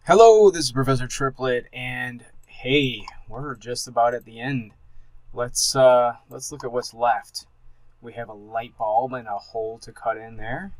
Hello, this is Professor Triplet, and hey, we're just about at the end. Let's look at what's left. We have a light bulb and a hole to cut in there,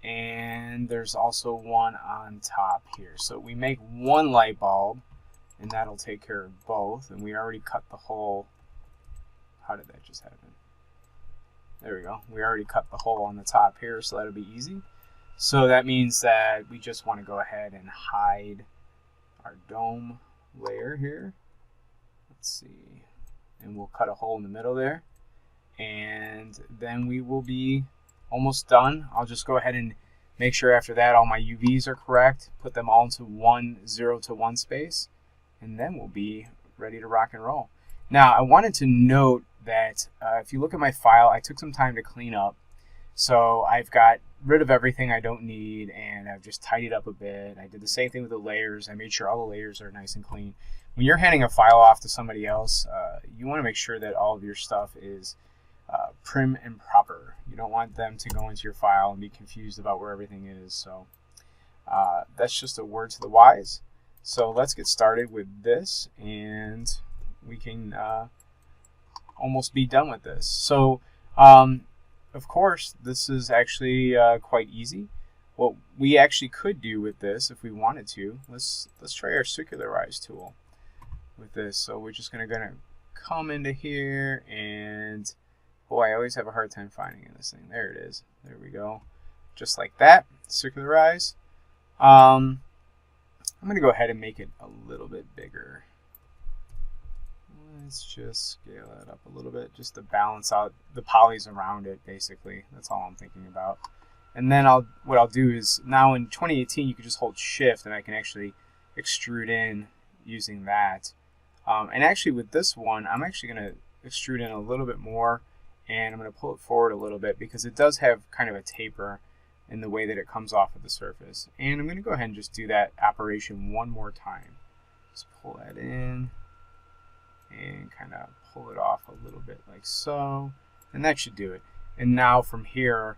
and there's also one on top here. So we make one light bulb, and that'll take care of both. And we already cut the hole. How did that just happen? There we go. We already cut the hole on the top here, so that'll be easy. So that means that we just want to go ahead and hide our dome layer here. Let's see. And we'll cut a hole in the middle there. And then we will be almost done. I'll just go ahead and make sure after that all my UVs are correct. Put them all into 0 to 1 space. And then we'll be ready to rock and roll. Now, I wanted to note that if you look at my file, I took some time to clean up. So I've got rid of everything I don't need, and I've just tidied up a bit. I did the same thing with the layers. I made sure all the layers are nice and clean. When you're handing a file off to somebody else, you want to make sure that all of your stuff is prim and proper. You don't want them to go into your file and be confused about where everything is. So that's just a word to the wise. So let's get started with this, and we can almost be done with this. So of course, this is actually quite easy. What we actually could do with this, if we wanted to, let's try our circularize tool with this. So we're just gonna come into here, and boy, I always have a hard time finding this thing. There it is. There we go. Just like that. Circularize. I'm gonna go ahead and make it a little bit bigger. Let's just scale it up a little bit just to balance out the polys around it, basically. That's all I'm thinking about. And then what I'll do is, now in 2018, you can just hold shift and I can actually extrude in using that. And actually with this one, I'm actually going to extrude in a little bit more, and I'm going to pull it forward a little bit because it does have kind of a taper in the way that it comes off of the surface. And I'm going to go ahead and just do that operation one more time. Just pull that in and kind of pull it off a little bit like so, and that should do it. And now from here,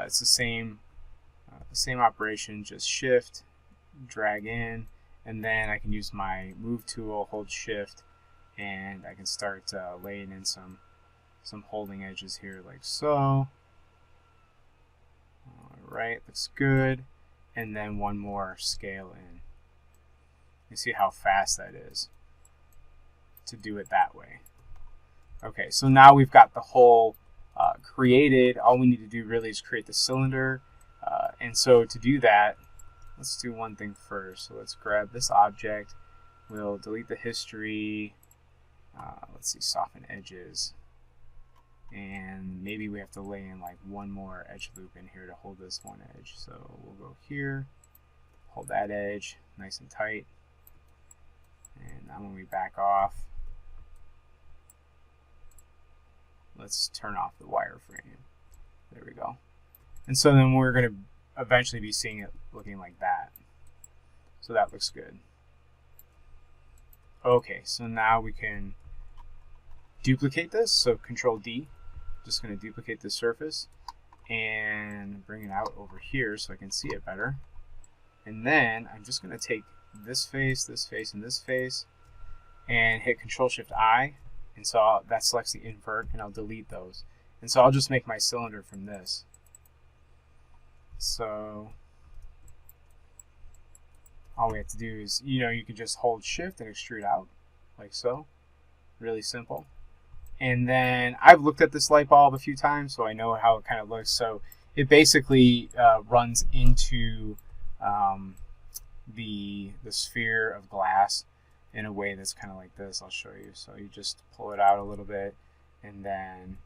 it's the same operation, just shift, drag in, and then I can use my move tool, hold shift, and I can start laying in some holding edges here like so. All right, looks good. And then one more scale in. You see how fast that is to do it that way. Okay, so now we've got the hole created. All we need to do really is create the cylinder. And so to do that, let's do one thing first. So let's grab this object. We'll delete the history. Let's see, soften edges. And maybe we have to lay in like one more edge loop in here to hold this one edge. So we'll go here, hold that edge nice and tight. And now when we back off, let's turn off the wireframe. There we go. And so then we're going to eventually be seeing it looking like that. So that looks good. Okay, so now we can duplicate this. So Control D. Just going to duplicate the surface and bring it out over here so I can see it better. And then I'm just going to take this face, and this face, and hit Control-Shift-I. And so that selects the invert, and I'll delete those. And so I'll just make my cylinder from this. So all we have to do is, you can just hold shift and extrude out, like so. Really simple. And then I've looked at this light bulb a few times, so I know how it kind of looks. So it basically runs into the sphere of glass in a way that's kind of like this. I'll show you. So you just pull it out a little bit and then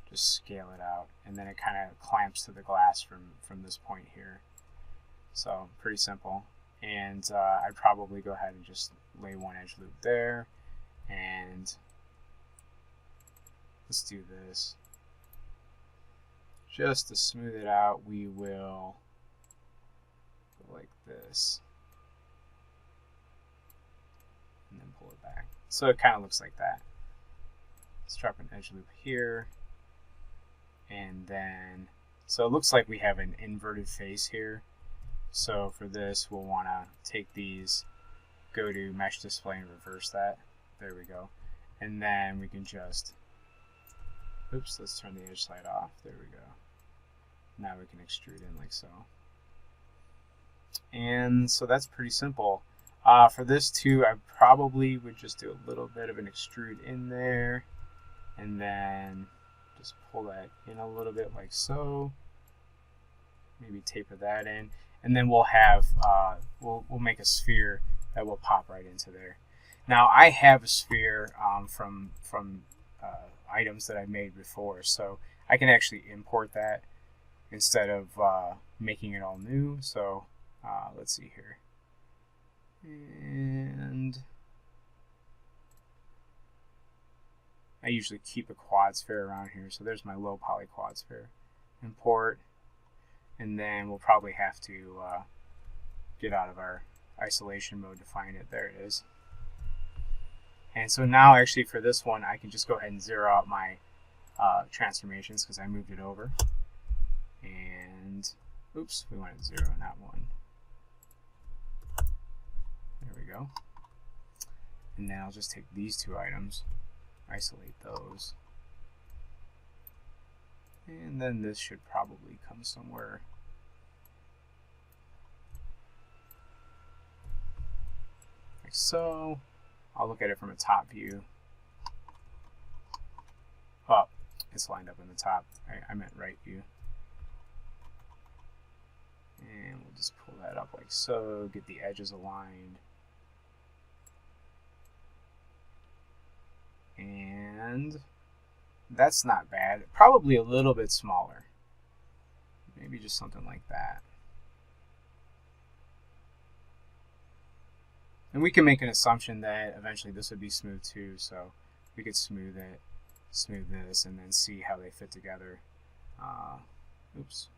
just scale it out, and then it kind of clamps to the glass from this point here. So pretty simple. And I'd probably go ahead and just lay one edge loop there, and let's do this. Just to smooth it out, we will go like this. And then pull it back. So it kind of looks like that. Let's drop an edge loop here. And then, so it looks like we have an inverted face here. So for this, we'll want to take these, go to mesh display and reverse that. There we go. And then we can just, oops, let's turn the edge slide off. There we go. Now we can extrude in like so. And so that's pretty simple. For this too, I probably would just do a little bit of an extrude in there, and then just pull that in a little bit like so. Maybe taper that in, and then we'll have we'll make a sphere that will pop right into there. Now I have a sphere from items that I made before, so I can actually import that instead of making it all new. So let's see here, and I usually keep a quad sphere around here. So there's my low poly quad sphere. Import, and then we'll probably have to get out of our isolation mode to find it. There it is. And so now actually for this one, I can just go ahead and zero out my transformations because I moved it over. And oops, we wanted 0, not 1. There we go. And then I'll just take these two items, isolate those. And then this should probably come somewhere. Like so. I'll look at it from a top view. Oh, it's lined up in the top. I meant right view. And we'll just pull that up like so, get the edges aligned. And that's not bad. Probably a little bit smaller. Maybe just something like that. And we can make an assumption that eventually this would be smooth too, so we could smooth it, smooth this, and then see how they fit together. Oops,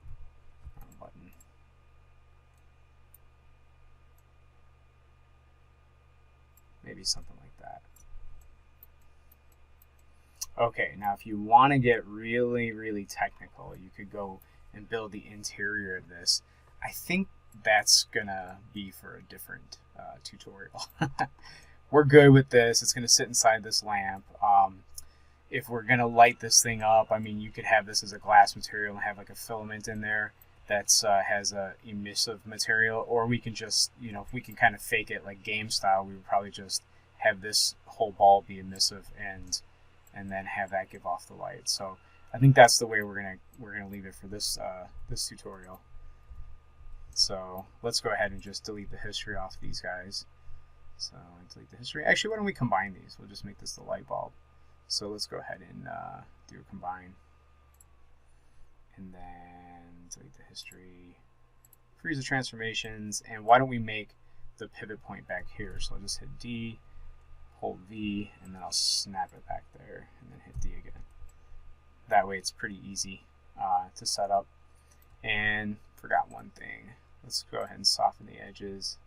wrong button. Maybe something like that. Okay, now if you want to get really, really technical, you could go and build the interior of this. I think that's gonna be for a different tutorial. We're good with this. It's gonna sit inside this lamp. If we're gonna light this thing up, I mean, you could have this as a glass material and have like a filament in there that's has a emissive material, or we can just, you know, if we can kind of fake it like game style, we would probably just have this whole ball be emissive and then have that give off the light. So I think that's the way we're gonna leave it for this this tutorial. So let's go ahead and just delete the history off these guys. So delete the history. Actually, why don't we combine these? We'll just make this the light bulb. So let's go ahead and do a combine. And then delete the history. Freeze the transformations. And why don't we make the pivot point back here? So I'll just hit D, hold V, and then I'll snap it back there, and then hit D again. That way it's pretty easy to set up. And forgot one thing. Let's go ahead and soften the edges,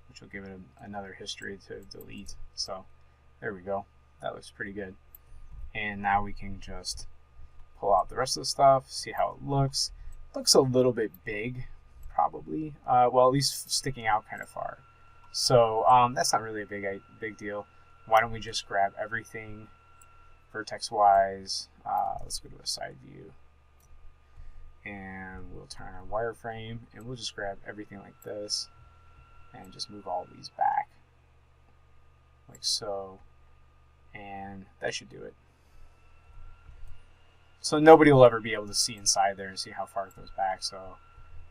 which will give it another history to delete. So there we go. That looks pretty good. And now we can just pull out the rest of the stuff, see how it looks. Looks a little bit big, probably. Well, at least sticking out kind of far. So that's not really a big deal. Why don't we just grab everything vertex-wise? Let's go to a side view. And we'll turn our wireframe, and we'll just grab everything like this and just move all these back like so, and that should do it. So nobody will ever be able to see inside there and see how far it goes back. So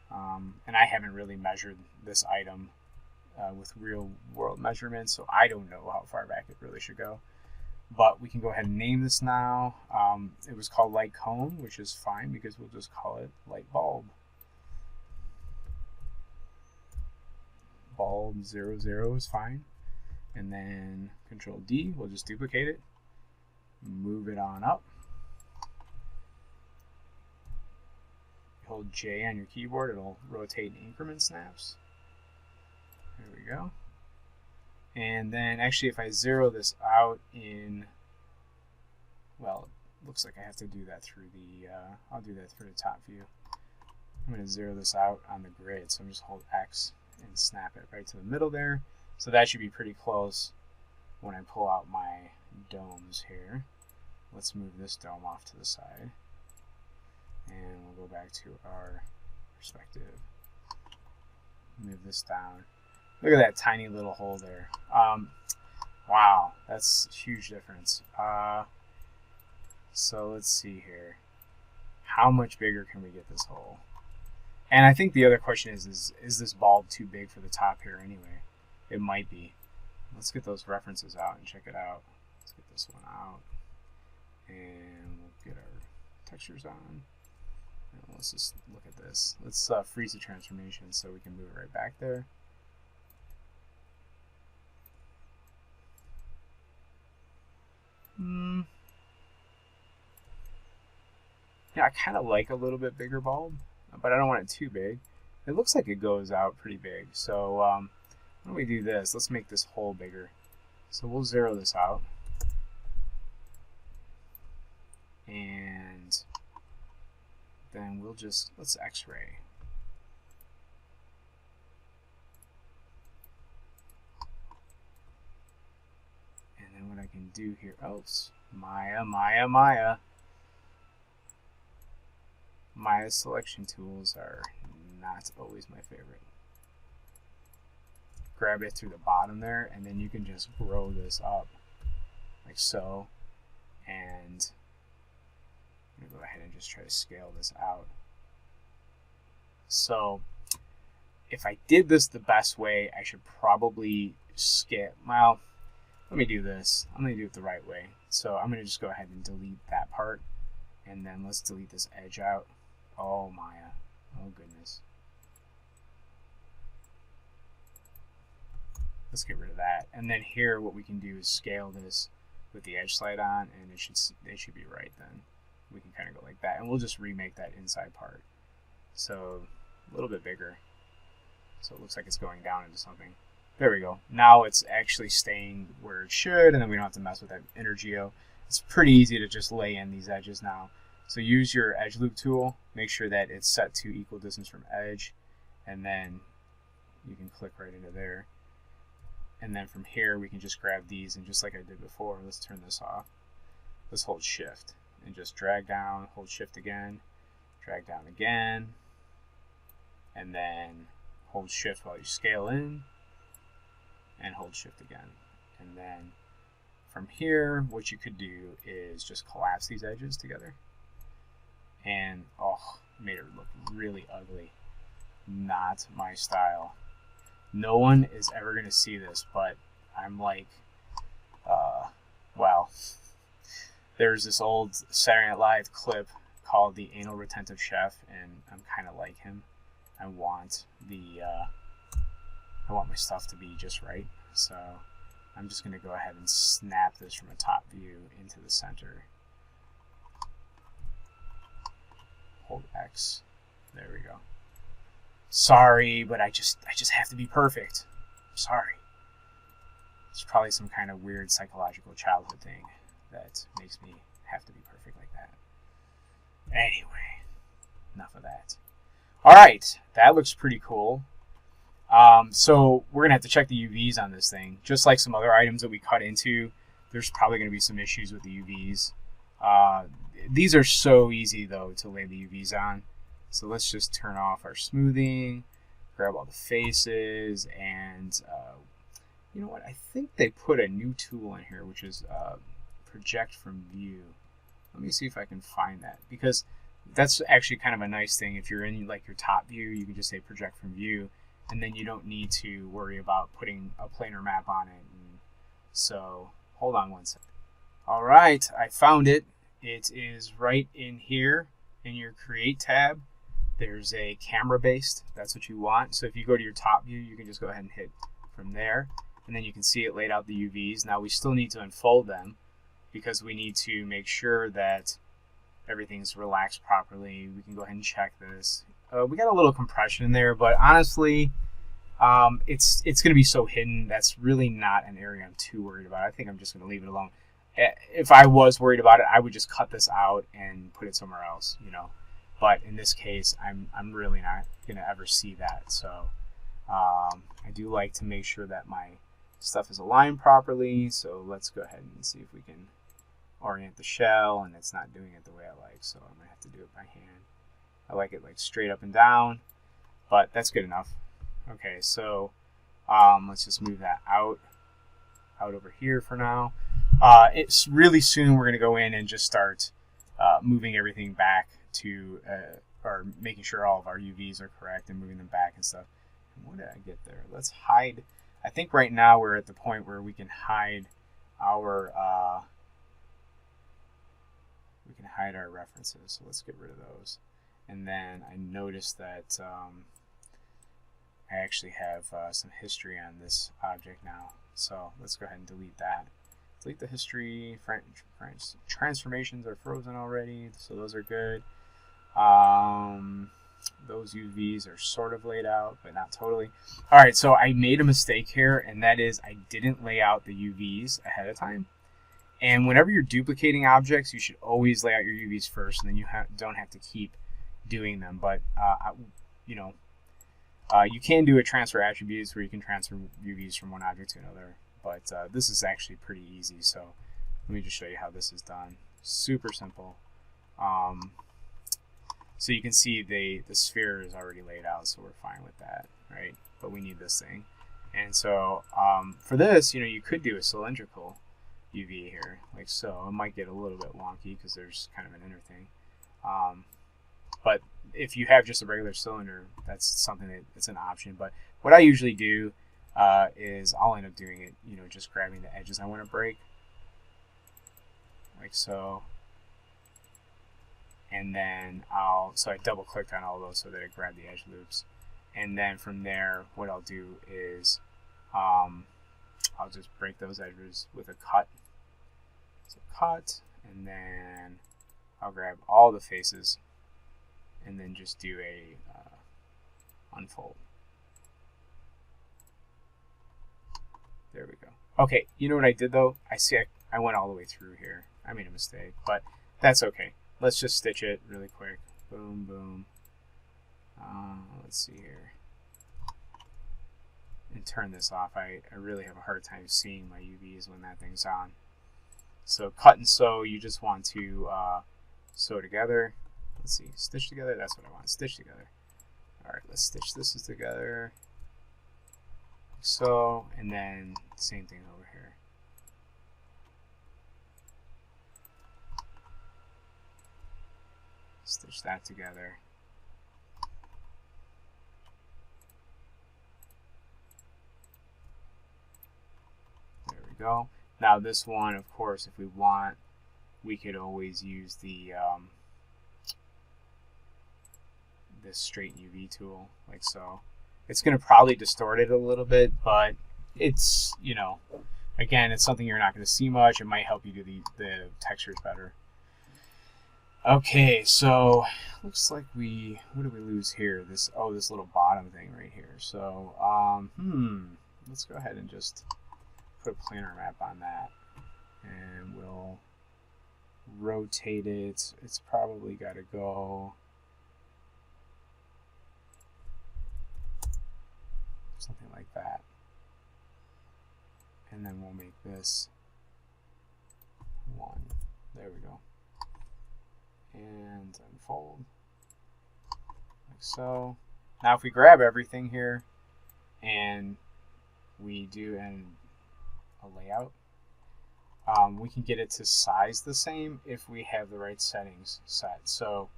and I haven't really measured this item with real world measurements, so I don't know how far back it really should go. But we can go ahead and name this now. It was called light cone, which is fine because we'll just call it light bulb. Bulb 00 is fine. And then Control D, we'll just duplicate it. Move it on up. Hold J on your keyboard, it'll rotate in increment snaps. There we go. And then actually if I zero this out in, well, it looks like I have to do that through the, I'll do that through the top view. I'm going to zero this out on the grid. So I'm just hold X and snap it right to the middle there. So that should be pretty close when I pull out my domes here. Let's move this dome off to the side. And we'll go back to our perspective. Move this down. Look at that tiny little hole there. Wow, that's a huge difference. So let's see here. How much bigger can we get this hole? And I think the other question is this bulb too big for the top here anyway? It might be. Let's get those references out and check it out. Let's get this one out. And we'll get our textures on. And let's just look at this. Let's freeze the transformation so we can move it right back there. Yeah, I kind of like a little bit bigger bulb, but I don't want it too big. It looks like it goes out pretty big. So why don't we do this? Let's make this hole bigger. So we'll zero this out. And then we'll just, let's X-ray. And then what I can do here, oh, Maya. Maya selection tools are not always my favorite. Grab it through the bottom there, and then you can just grow this up like so. And I'm going to go ahead and just try to scale this out. So if I did this the best way, I should probably skip. Well, let me do this. I'm going to do it the right way. So I'm going to just go ahead and delete that part. And then let's delete this edge out. Oh, Maya. Oh, goodness. Let's get rid of that. And then here, what we can do is scale this with the edge slide on, and it should be right then. We can kind of go like that, and we'll just remake that inside part. So a little bit bigger. So it looks like it's going down into something. There we go. Now it's actually staying where it should, and then we don't have to mess with that inner geo. It's pretty easy to just lay in these edges now. So use your edge loop tool. Make sure that it's set to equal distance from edge, and then you can click right into there. And then from here, we can just grab these, and just like I did before, let's turn this off. Let's hold shift and just drag down, hold shift again, drag down again, and then hold shift while you scale in, and hold shift again. And then from here, what you could do is just collapse these edges together. And oh, made it look really ugly. Not my style. No one is ever going to see this, but I'm like, well, there's this old Saturday Night Live clip called The Anal Retentive Chef, and I'm kind of like him. I want my stuff to be just right. So I'm just going to go ahead and snap this from a top view into the center. Hold X. There we go. Sorry, but I just have to be perfect. Sorry. It's probably some kind of weird psychological childhood thing that makes me have to be perfect like that. Anyway, enough of that. All right, that looks pretty cool. So we're gonna have to check the UVs on this thing. Just like some other items that we cut into, there's probably gonna be some issues with the UVs. These are so easy though to lay the UVs on. So let's just turn off our smoothing, grab all the faces, and you know what? I think they put a new tool in here, which is project from view. Let me see if I can find that, because that's actually kind of a nice thing. If you're in like your top view, you can just say project from view, and then you don't need to worry about putting a planar map on it. And so hold on one second. All right, I found it. It is right in here in your create tab. There's a camera based, that's what you want. So if you go to your top view, you can just go ahead and hit from there, and then you can see it laid out the UVs. Now we still need to unfold them because we need to make sure that everything's relaxed properly. We can go ahead and check this. We got a little compression in there, but honestly, it's going to be so hidden. That's really not an area I'm too worried about. I think I'm just going to leave it alone. If I was worried about it, I would just cut this out and put it somewhere else, you know. but in this case, I'm really not gonna ever see that. So I do like to make sure that my stuff is aligned properly. So let's go ahead and see if we can orient the shell, and it's not doing it the way I like. So I'm gonna have to do it by hand. I like it like straight up and down, but that's good enough. Okay, so let's just move that out over here for now. It's really soon we're gonna go in and just start moving everything back to, or making sure all of our UVs are correct and moving them back and stuff. And what did I get there? Let's hide. I think right now we're at the point where we can hide our references. So let's get rid of those. And then I noticed that I actually have some history on this object now. So let's go ahead and delete that. Delete the history. Transformations are frozen already, so those are good. Those UVs are sort of laid out, but not totally. All right, so I made a mistake here, and that is I didn't lay out the UVs ahead of time. And whenever you're duplicating objects, you should always lay out your UVs first, and then you don't have to keep doing them. But you can do a transfer attributes where you can transfer UVs from one object to another. But this is actually pretty easy. So let me just show you how this is done. Super simple. So you can see the sphere is already laid out, so we're fine with that, right? But we need this thing. And so for this, you could do a cylindrical UV here, like so. It might get a little bit wonky because there's kind of an inner thing. But if you have just a regular cylinder, that's something that's an option. But what I usually do is I'll end up doing it, just grabbing the edges I want to break, like so. And then so I double clicked on all those so that it grabbed the edge loops. And then from there, what I'll do is I'll just break those edges with a cut. So cut, and then I'll grab all the faces and then just do a unfold. There we go. Okay, you know what I did though? I went all the way through here. I made a mistake, but that's okay. Let's just stitch it really quick. Boom, boom. Let's see here. And turn this off. I really have a hard time seeing my UVs when that thing's on. So cut and sew, you just want to sew together. Let's see, stitch together. That's what I want, stitch together. All right, let's stitch this together. Like so, and then same thing over here. Stitch that together. There we go. Now this one, of course, if we want, we could always use the this straight UV tool, like so. It's going to probably distort it a little bit, but it's, again, it's something you're not going to see much. It might help you do the textures better. Okay, so looks like what did we lose here? This little bottom thing right here. So, let's go ahead and just put a planar map on that, and we'll rotate it. It's probably got to go something like that, and then we'll make this 1. There we go. And unfold, like so. Now if we grab everything here and we do a layout, we can get it to size the same if we have the right settings set. So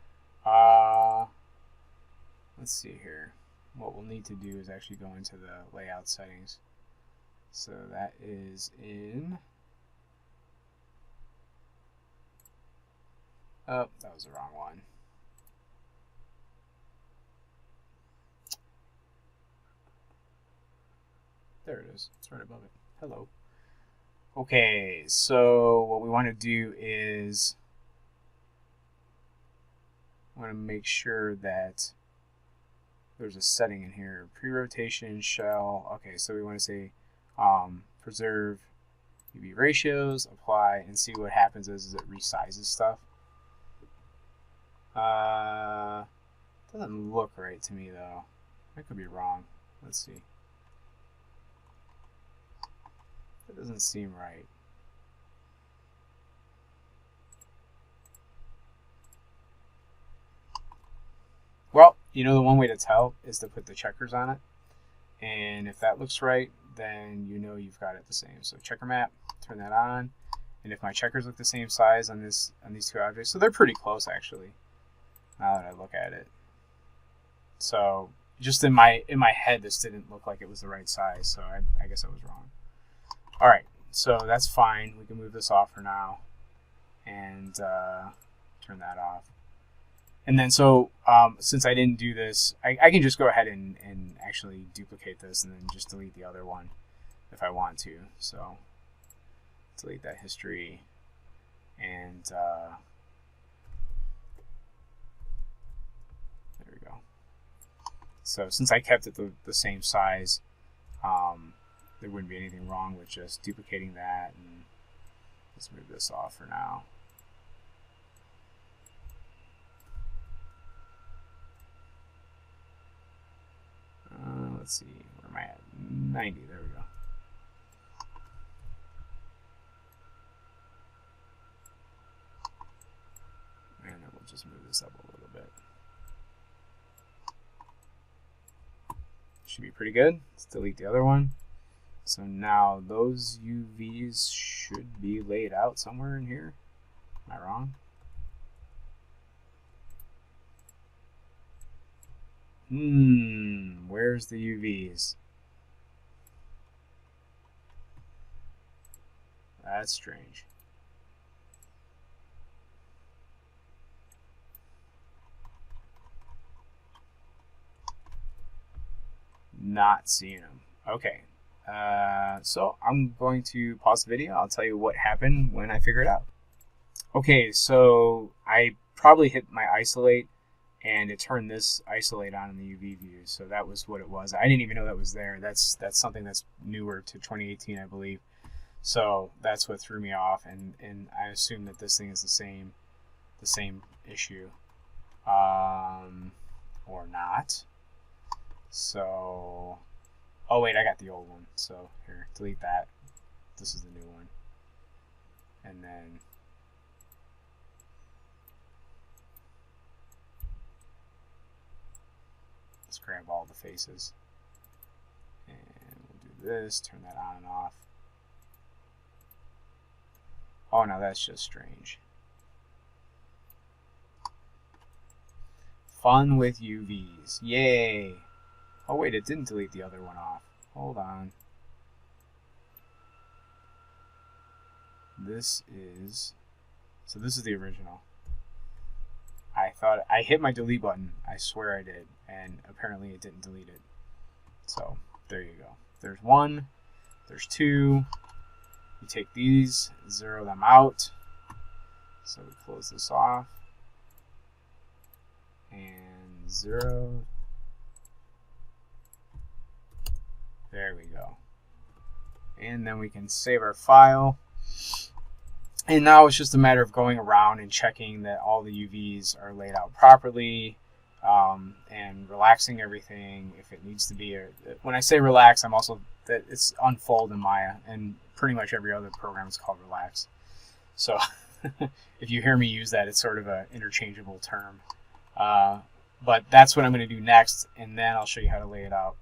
let's see here. What we'll need to do is actually go into the layout settings. So that is in, oh, that was the wrong one. There it is. It's right above it. Hello. Okay, so what we want to do is we want to make sure that there's a setting in here. Pre-rotation shell. Okay, so we want to say preserve UV ratios, apply, and see what happens is it resizes stuff. Doesn't look right to me though. I could be wrong. Let's see. That doesn't seem right. Well, you know the one way to tell is to put the checkers on it. And if that looks right, then you know you've got it the same. So checker map, turn that on. And if my checkers look the same size on these two objects, so they're pretty close actually, now that I look at it. So just in my head, this didn't look like it was the right size, so I guess I was wrong. All right, so that's fine. We can move this off for now and turn that off. And then so since I didn't do this, I can just go ahead and actually duplicate this and then just delete the other one if I want to. So delete that history and there we go. So since I kept it the same size, there wouldn't be anything wrong with just duplicating that. And let's move this off for now. Let's see, where am I at? 90, there we go. And then we'll just move this up a little bit. Should be pretty good. Let's delete the other one. So now those UVs should be laid out somewhere in here. Am I wrong? Where's the UVs? That's strange. Not seeing them. Okay. So I'm going to pause the video. I'll tell you what happened when I figure it out. Okay, so I probably hit my isolate and it turned this isolate on in the UV view. So that was what it was. I didn't even know that was there. That's something that's newer to 2018, I believe. So that's what threw me off, and I assume that this thing is the same issue, or not. So, oh wait, I got the old one. So here, delete that. This is the new one, and then let's grab all the faces, and we'll do this. Turn that on and off. Oh, now that's just strange. Fun with UVs. Yay. Oh, wait, it didn't delete the other one off. Hold on. This is the original. I thought I hit my delete button. I swear I did. And apparently it didn't delete it. So there you go. There's one. There's two. You take these, zero them out. So we close this off. And 0. There we go. And then we can save our file. And now it's just a matter of going around and checking that all the UVs are laid out properly, and relaxing everything if it needs to be. When I say relax, I'm also that it's unfold in Maya, and pretty much every other program is called relax. So if you hear me use that, it's sort of an interchangeable term. But that's what I'm going to do next, and then I'll show you how to lay it out